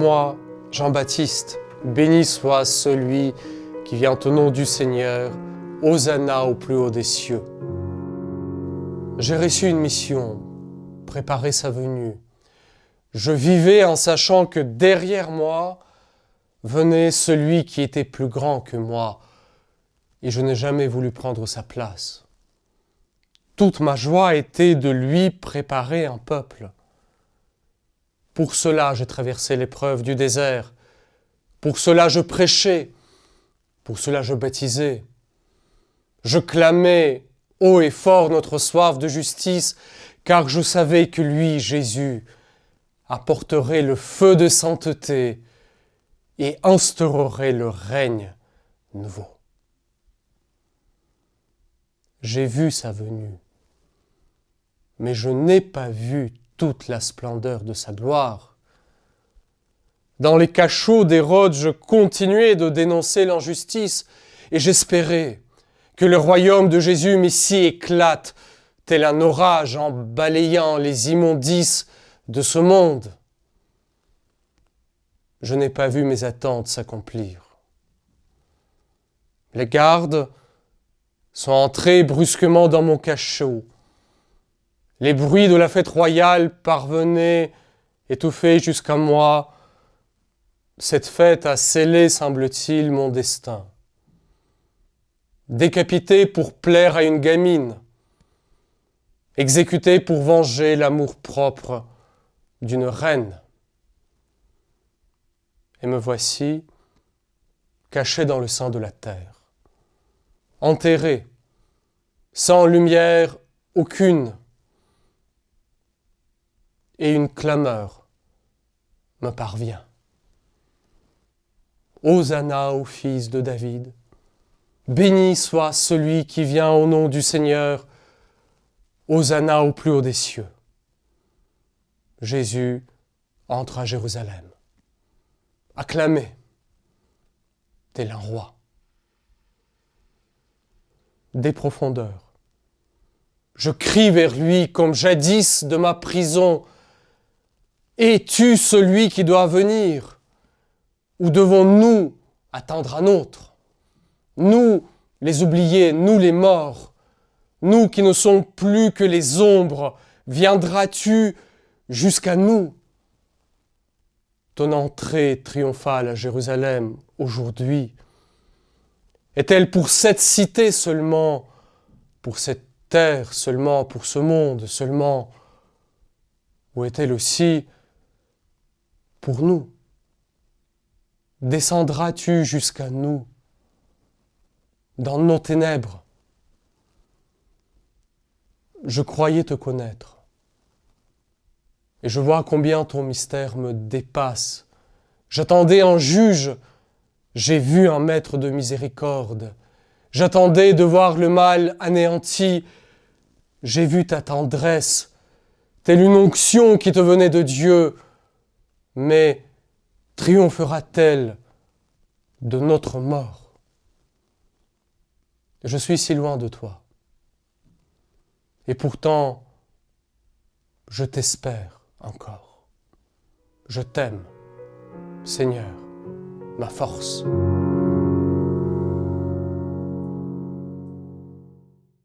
moi, Jean-Baptiste, béni soit celui qui vient au nom du Seigneur, Hosanna au plus haut des cieux. J'ai reçu une mission, préparer sa venue. Je vivais en sachant que derrière moi venait celui qui était plus grand que moi, et je n'ai jamais voulu prendre sa place. Toute ma joie était de lui préparer un peuple. Pour cela, j'ai traversé l'épreuve du désert. Pour cela, je prêchais. Pour cela, je baptisais. Je clamais haut et fort notre soif de justice, car je savais que lui, Jésus, apporterait le feu de sainteté et instaurerait le règne nouveau. J'ai vu sa venue, mais je n'ai pas vu toute la splendeur de sa gloire. Dans les cachots d'Hérode, je continuais de dénoncer l'injustice et j'espérais que le royaume de Jésus Messie éclate tel un orage en balayant les immondices de ce monde. Je n'ai pas vu mes attentes s'accomplir. Les gardes sont entrés brusquement dans mon cachot. Les bruits de la fête royale parvenaient étouffés jusqu'à moi. Cette fête a scellé, semble-t-il, mon destin. Décapité pour plaire à une gamine, exécuté pour venger l'amour-propre d'une reine. Et me voici, caché dans le sein de la terre, enterré, sans lumière aucune, et une clameur me parvient. Hosanna au fils de David, béni soit celui qui vient au nom du Seigneur, Hosanna au plus haut des cieux. Jésus entre à Jérusalem. Acclamez, tel un roi. Des profondeurs, je crie vers lui comme jadis de ma prison. Es-tu celui qui doit venir? Ou devons-nous attendre un autre? Nous, les oubliés, nous les morts, nous qui ne sommes plus que les ombres, viendras-tu jusqu'à nous? Ton entrée triomphale à Jérusalem aujourd'hui est-elle pour cette cité seulement, pour cette terre seulement, pour ce monde seulement, ou est-elle aussi pour nous? Descendras-tu jusqu'à nous, dans nos ténèbres? Je croyais te connaître, et je vois combien ton mystère me dépasse. J'attendais un juge, j'ai vu un maître de miséricorde. J'attendais de voir le mal anéanti, j'ai vu ta tendresse, telle une onction qui te venait de Dieu. Mais triomphera-t-elle de notre mort? Je suis si loin de toi. Et pourtant, je t'espère encore. Je t'aime, Seigneur, ma force.